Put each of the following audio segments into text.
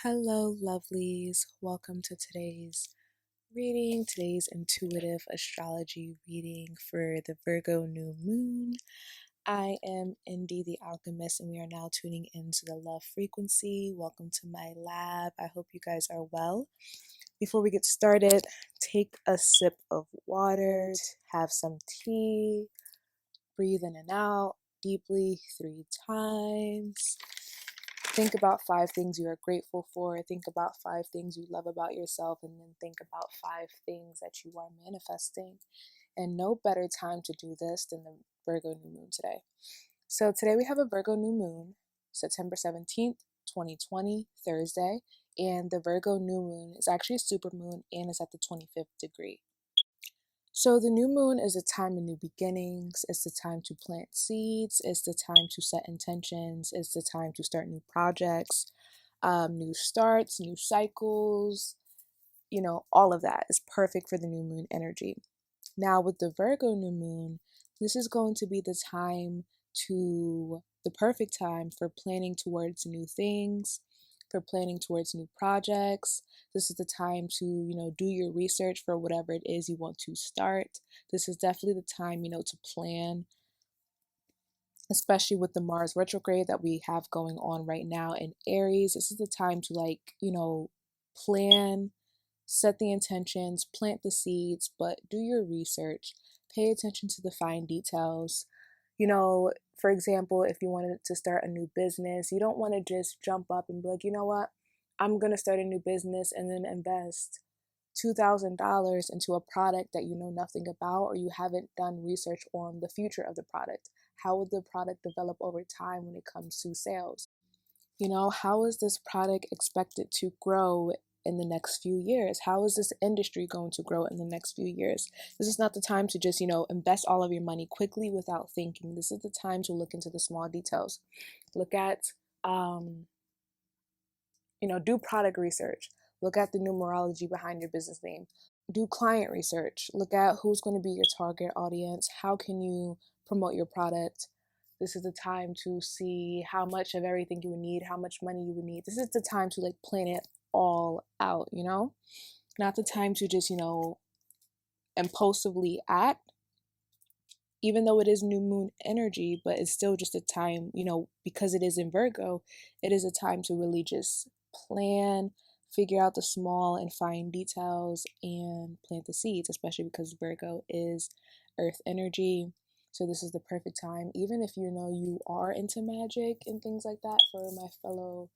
Hello, lovelies. Welcome to today's reading, today's intuitive astrology reading for the Virgo New Moon. I am Indy the Alchemist, and we are now tuning into the love frequency. Welcome to my lab. I hope you guys are well. Before we get started, take a sip of water, have some tea, breathe in and out deeply 3 times. Think about 5 things you are grateful for. Think about 5 things you love about yourself, and then think about 5 things that you are manifesting. And no better time to do this than the Virgo New Moon today. So today we have a Virgo New Moon, September 17th, 2020, Thursday. And the Virgo New Moon is actually a super moon and is at the 25th degree. So the new moon is a time of new beginnings. It's the time to plant seeds. It's the time to set intentions. It's the time to start new projects, new starts, new cycles. All of that is perfect for the new moon energy. Now with the Virgo new moon, this is going to be the perfect time for planning towards new things, for planning towards new projects. This is the time to, do your research for whatever it is you want to start. This is definitely the time, to plan, especially with the Mars retrograde that we have going on right now in Aries. This is the time to plan, set the intentions, plant the seeds, but do your research. Pay attention to the fine details. For example, if you wanted to start a new business, you don't want to just jump up and be like, you know what, I'm going to start a new business and then invest $2,000 into a product that you know nothing about, or you haven't done research on the future of the product. How will the product develop over time when it comes to sales? How is this product expected to grow in the next few years? How is this industry going to grow in the next few years? This is not the time to just, invest all of your money quickly without thinking. This is the time to look into the small details. Look at, do product research. Look at the numerology behind your business name. Do client research. Look at who's going to be your target audience. How can you promote your product? This is the time to see how much of everything you would need, how much money you would need. This is the time to plan it all out, not the time to just, impulsively act, even though it is new moon energy, but it's still just a time, because it is in Virgo, it is a time to really just plan, figure out the small and fine details, and plant the seeds, especially because Virgo is earth energy. So this is the perfect time, even if you are into magic and things like that, for my fellow,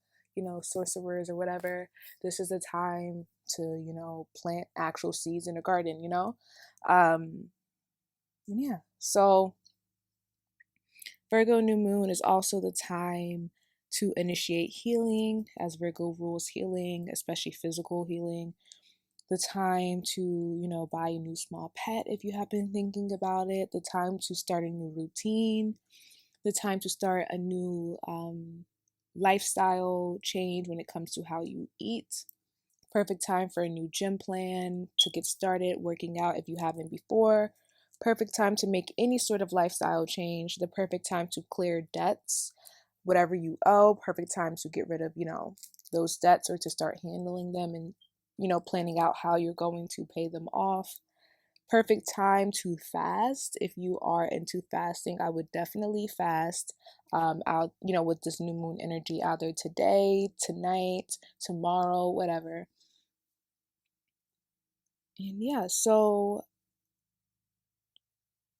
sorcerers or whatever. This is the time to, plant actual seeds in a garden, Yeah. So Virgo new moon is also the time to initiate healing, as Virgo rules healing, especially physical healing. The time to, buy a new small pet if you have been thinking about it. The time to start a new routine. The time to start a new lifestyle change when it comes to how you eat. Perfect time for a new gym plan, to get started working out if you haven't before. Perfect time to make any sort of lifestyle change. The perfect time to clear debts, whatever you owe. Perfect time to get rid of, those debts, or to start handling them and, planning out how you're going to pay them off. Perfect time to fast. If you are into fasting, I would definitely fast out, with this new moon energy, either today, tonight, tomorrow, whatever. And yeah, so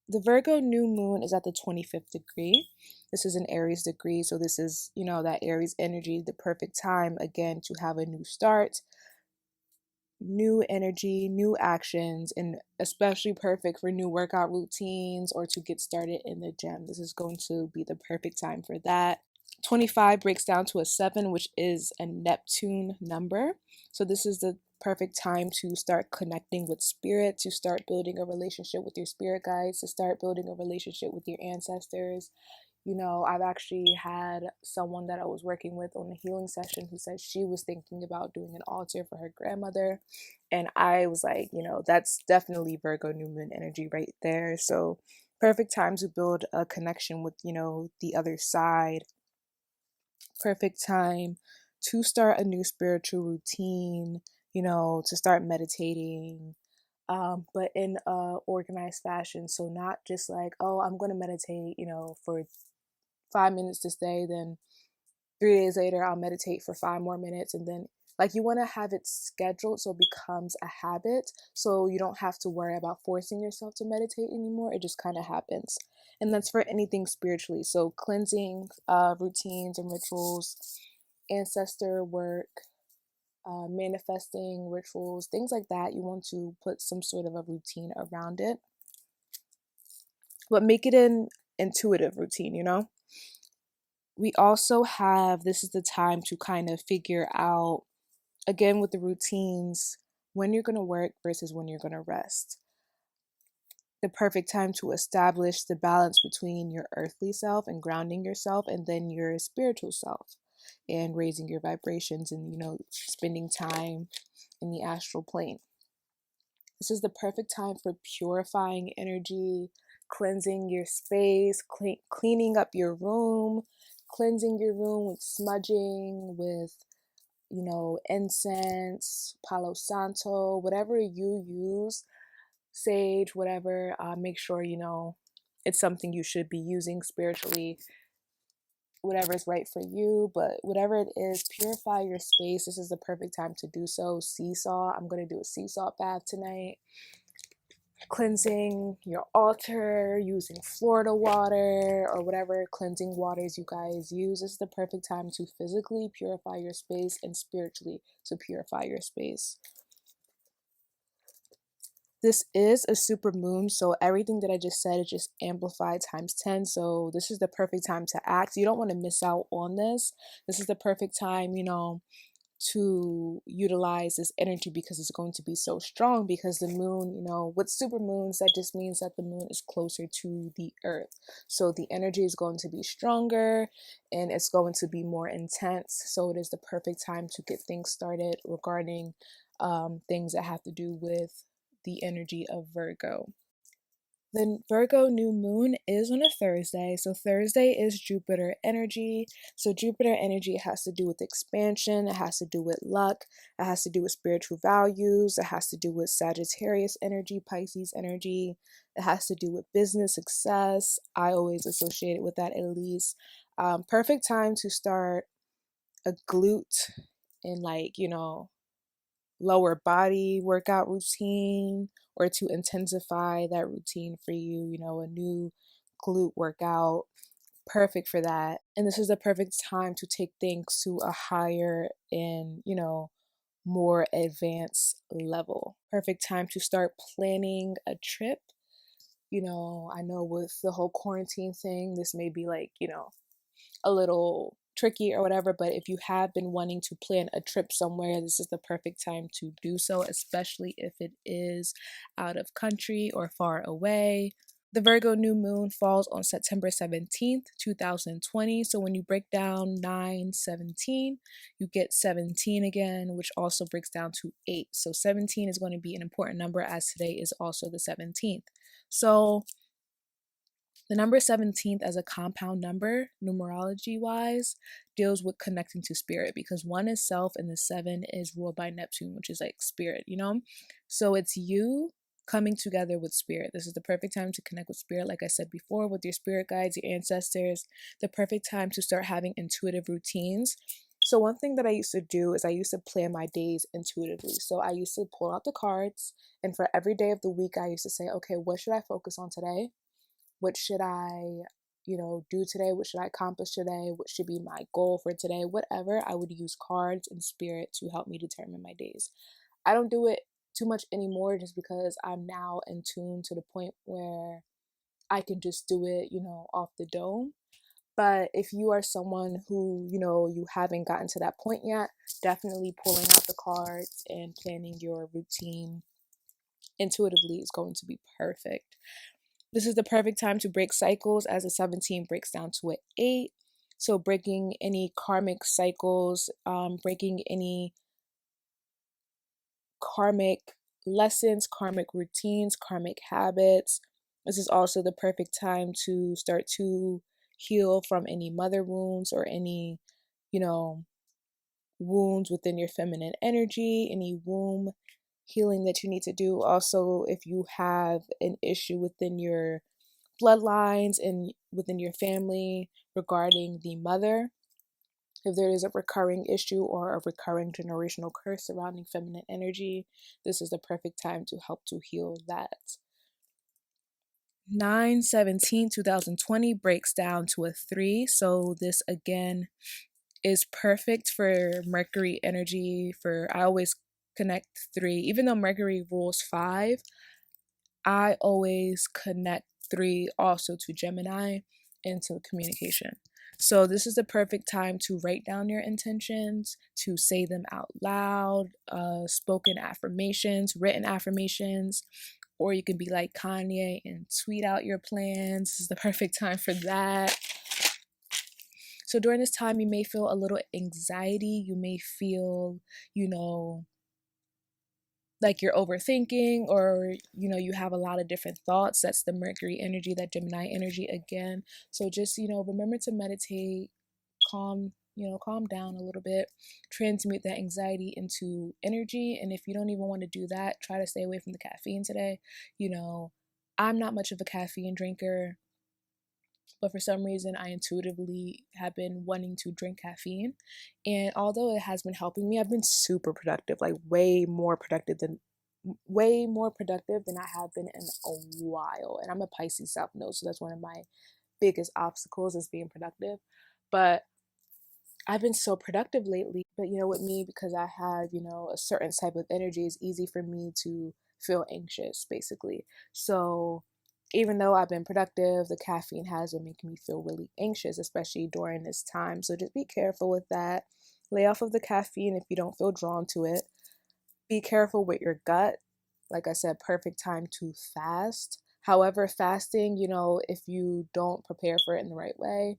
the Virgo new moon is at the 25th degree. This is an Aries degree, so this is, that Aries energy, the perfect time, again, to have a new start, new energy, new actions, and especially perfect for new workout routines or to get started in the gym. This is going to be the perfect time for that. 25 breaks down to a 7, which is a Neptune number. So this is the perfect time to start connecting with spirit, to start building a relationship with your spirit guides, to start building a relationship with your ancestors. I've actually had someone that I was working with on a healing session who said she was thinking about doing an altar for her grandmother. And I was like, that's definitely Virgo new moon energy right there. So perfect time to build a connection with, the other side. Perfect time to start a new spiritual routine, to start meditating, but in a organized fashion. So not just like, oh, I'm going to meditate, for 5 minutes this day, then 3 days later I'll meditate for 5 more minutes, and then like you want to have it scheduled so it becomes a habit, so you don't have to worry about forcing yourself to meditate anymore. It just kind of happens. And that's for anything spiritually. So cleansing routines and rituals, ancestor work, manifesting rituals, things like that. You want to put some sort of a routine around it, but make it an intuitive routine, We also have, this is the time to kind of figure out, again with the routines, when you're going to work versus when you're going to rest. The perfect time to establish the balance between your earthly self and grounding yourself, and then your spiritual self and raising your vibrations and, spending time in the astral plane. This is the perfect time for purifying energy, cleansing your space, cleaning up your room, cleansing your room with smudging, with, incense, Palo Santo, whatever you use, sage, whatever. Make sure, it's something you should be using spiritually, whatever is right for you. But whatever it is, purify your space. This is the perfect time to do so. Seesaw. I'm going to do a seesaw bath tonight. Cleansing your altar, using Florida water or whatever cleansing waters you guys use. This is the perfect time to physically purify your space and spiritually to purify your space. This is a super moon, so everything that I just said is just amplified times 10. So this is the perfect time to act. You don't want to miss out on this. This is the perfect time, to utilize this energy, because it's going to be so strong, because the moon, with super moons, that just means that the moon is closer to the earth. So the energy is going to be stronger and it's going to be more intense. So it is the perfect time to get things started regarding things that have to do with the energy of Virgo. The Virgo new moon is on a Thursday. So Thursday is Jupiter energy. So Jupiter energy has to do with expansion. It has to do with luck. It has to do with spiritual values. It has to do with Sagittarius energy, Pisces energy. It has to do with business success. I always associate it with that, at least. Perfect time to start a glute and lower body workout routine, or to intensify that routine for you, a new glute workout. Perfect for that. And this is the perfect time to take things to a higher and, more advanced level. Perfect time to start planning a trip. I know with the whole quarantine thing, this may be a little tricky or whatever, but if you have been wanting to plan a trip somewhere, this is the perfect time to do so, especially if it is out of country or far away. The Virgo new moon falls on September 17th, 2020. So when you break down 9/17, you get 17 again, which also breaks down to 8. So 17 is going to be an important number, as today is also the 17th. So the number 17th as a compound number, numerology wise, deals with connecting to spirit, because 1 is self and the 7 is ruled by Neptune, which is like spirit, So it's you coming together with spirit. This is the perfect time to connect with spirit, like I said before, with your spirit guides, your ancestors. The perfect time to start having intuitive routines. So one thing that I used to do is I used to plan my days intuitively. So I used to pull out the cards, and for every day of the week, I used to say, okay, what should I focus on today? What should I, do today? What should I accomplish today? What should be my goal for today? Whatever, I would use cards and spirit to help me determine my days. I don't do it too much anymore, just because I'm now in tune to the point where I can just do it, off the dome. But if you are someone who, you haven't gotten to that point yet, definitely pulling out the cards and planning your routine intuitively is going to be perfect. This is the perfect time to break cycles, as a 17 breaks down to an 8. So breaking any karmic cycles, breaking any karmic lessons, karmic routines, karmic habits. This is also the perfect time to start to heal from any mother wounds or any, you know, wounds within your feminine energy, any womb healing that you need to do. Also, if you have an issue within your bloodlines and within your family regarding the mother, if there is a recurring issue or a recurring generational curse surrounding feminine energy, this is the perfect time to help to heal that. 9/17/2020 breaks down to a 3. So this again is perfect for Mercury energy. I always connect 3. Even though Mercury rules 5, I always connect 3 also to Gemini and to communication. So this is the perfect time to write down your intentions, to say them out loud, spoken affirmations, written affirmations, or you can be like Kanye and tweet out your plans. This is the perfect time for that. So during this time, you may feel a little anxiety. You may feel, like you're overthinking, or you have a lot of different thoughts. That's the Mercury energy, that Gemini energy again. So just remember to meditate, calm down a little bit, transmute that anxiety into energy. And if you don't even want to do that, try to stay away from the caffeine today. I'm not much of a caffeine drinker, but for some reason I intuitively have been wanting to drink caffeine. And although it has been helping me, I've been super productive, like way more productive than I have been in a while. And I'm a Pisces South Node, so that's one of my biggest obstacles, is being productive. But I've been so productive lately. But with me, because I have, a certain type of energy, it's easy for me to feel anxious, basically. So even though I've been productive, the caffeine has been making me feel really anxious, especially during this time. So just be careful with that. Lay off of the caffeine if you don't feel drawn to it. Be careful with your gut. Like I said, perfect time to fast. However, fasting, if you don't prepare for it in the right way,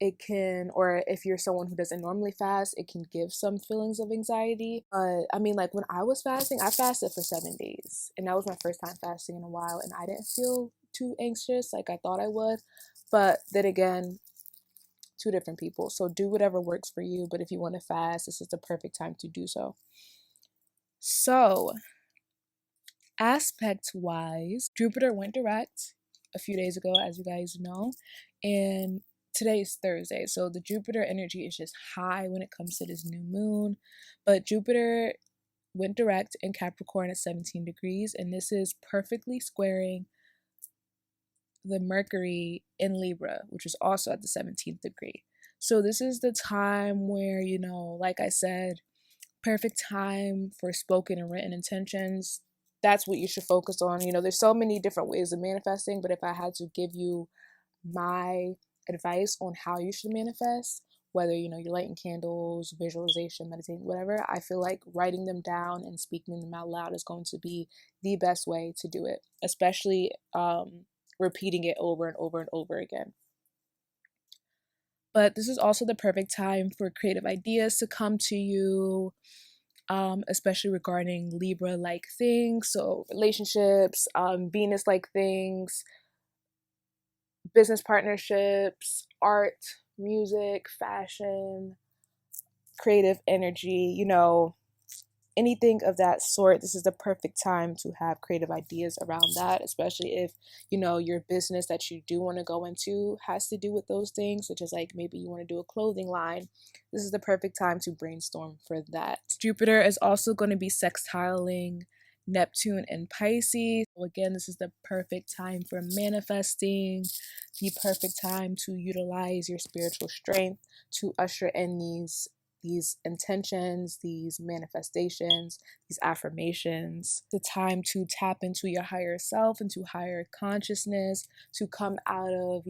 it can, or if you're someone who doesn't normally fast, it can give some feelings of anxiety. But I mean, like when I was fasting, I fasted for 7 days, and that was my first time fasting in a while, and I didn't feel too anxious like I thought I would. But then again, two different people. So do whatever works for you. But if you want to fast, this is the perfect time to do so. So, aspect wise, Jupiter went direct a few days ago, as you guys know, and today is Thursday, so the Jupiter energy is just high when it comes to this new moon. But Jupiter went direct in Capricorn at 17 degrees, and this is perfectly squaring the Mercury in Libra, which is also at the 17th degree. So this is the time where, like I said, perfect time for spoken and written intentions. That's what you should focus on. There's so many different ways of manifesting, but if I had to give you my advice on how you should manifest, whether you're lighting candles, visualization, meditating, whatever, I feel like writing them down and speaking them out loud is going to be the best way to do it, especially repeating it over and over and over again. But this is also the perfect time for creative ideas to come to you, especially regarding Libra-like things, so relationships, Venus-like things, business partnerships, art, music, fashion, creative energy, anything of that sort. This is the perfect time to have creative ideas around that, especially if your business that you do want to go into has to do with those things, such as like maybe you want to do a clothing line. This is the perfect time to brainstorm for that. Jupiter is also going to be sextiling Neptune and Pisces. So again, this is the perfect time for manifesting, the perfect time to utilize your spiritual strength to usher in these intentions, these manifestations, these affirmations. The time to tap into your higher self, into higher consciousness, to come out of,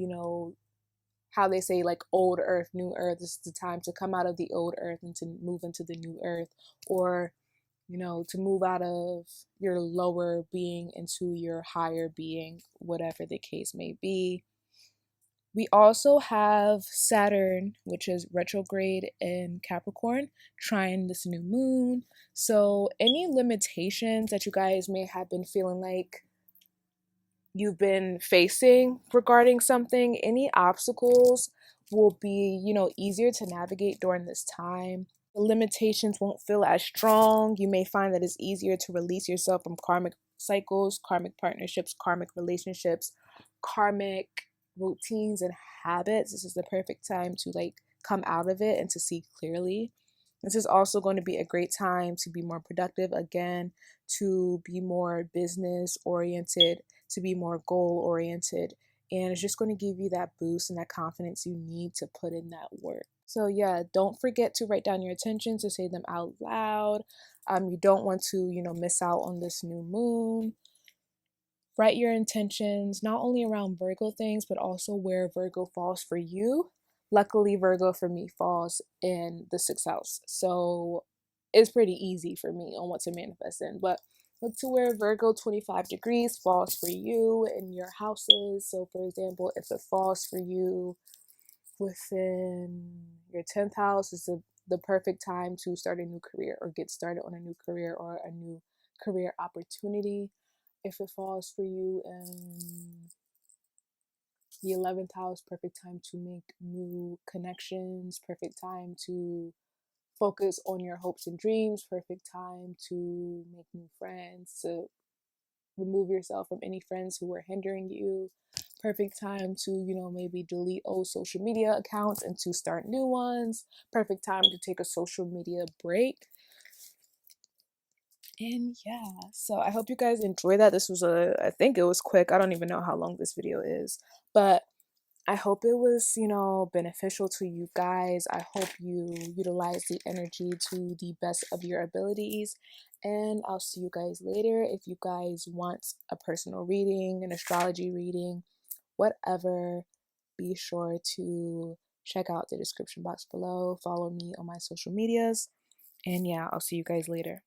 how they say like old earth, new earth. This is the time to come out of the old earth and to move into the new earth, or to move out of your lower being into your higher being, whatever the case may be. We also have Saturn, which is retrograde in Capricorn, trying this new moon. So any limitations that you guys may have been feeling like you've been facing regarding something, any obstacles will be, easier to navigate during this time. The limitations won't feel as strong. You may find that it's easier to release yourself from karmic cycles, karmic partnerships, karmic relationships, karmic routines and habits. This is the perfect time to like come out of it and to see clearly. This is also going to be a great time to be more productive again, to be more business oriented, to be more goal oriented. And it's just going to give you that boost and that confidence you need to put in that work. So yeah, don't forget to write down your intentions, to say them out loud. You don't want to, miss out on this new moon. Write your intentions not only around Virgo things, but also where Virgo falls for you. Luckily, Virgo for me falls in the sixth house. So it's pretty easy for me on what to manifest in. But look to where Virgo 25 degrees falls for you in your houses. So, for example, if it falls for you within your 10th house, is the perfect time to start a new career or get started on a new career or a new career opportunity. If it falls for you in the 11th house, perfect time to make new connections, perfect time to focus on your hopes and dreams, perfect time to make new friends, to remove yourself from any friends who are hindering you, perfect time to, maybe delete old social media accounts and to start new ones, perfect time to take a social media break. And yeah, so I hope you guys enjoy that. This was I think it was quick. I don't even know how long this video is, but I hope it was, beneficial to you guys. I hope you utilize the energy to the best of your abilities. And I'll see you guys later. If you guys want a personal reading, an astrology reading, whatever, be sure to check out the description box below. Follow me on my social medias. And yeah, I'll see you guys later.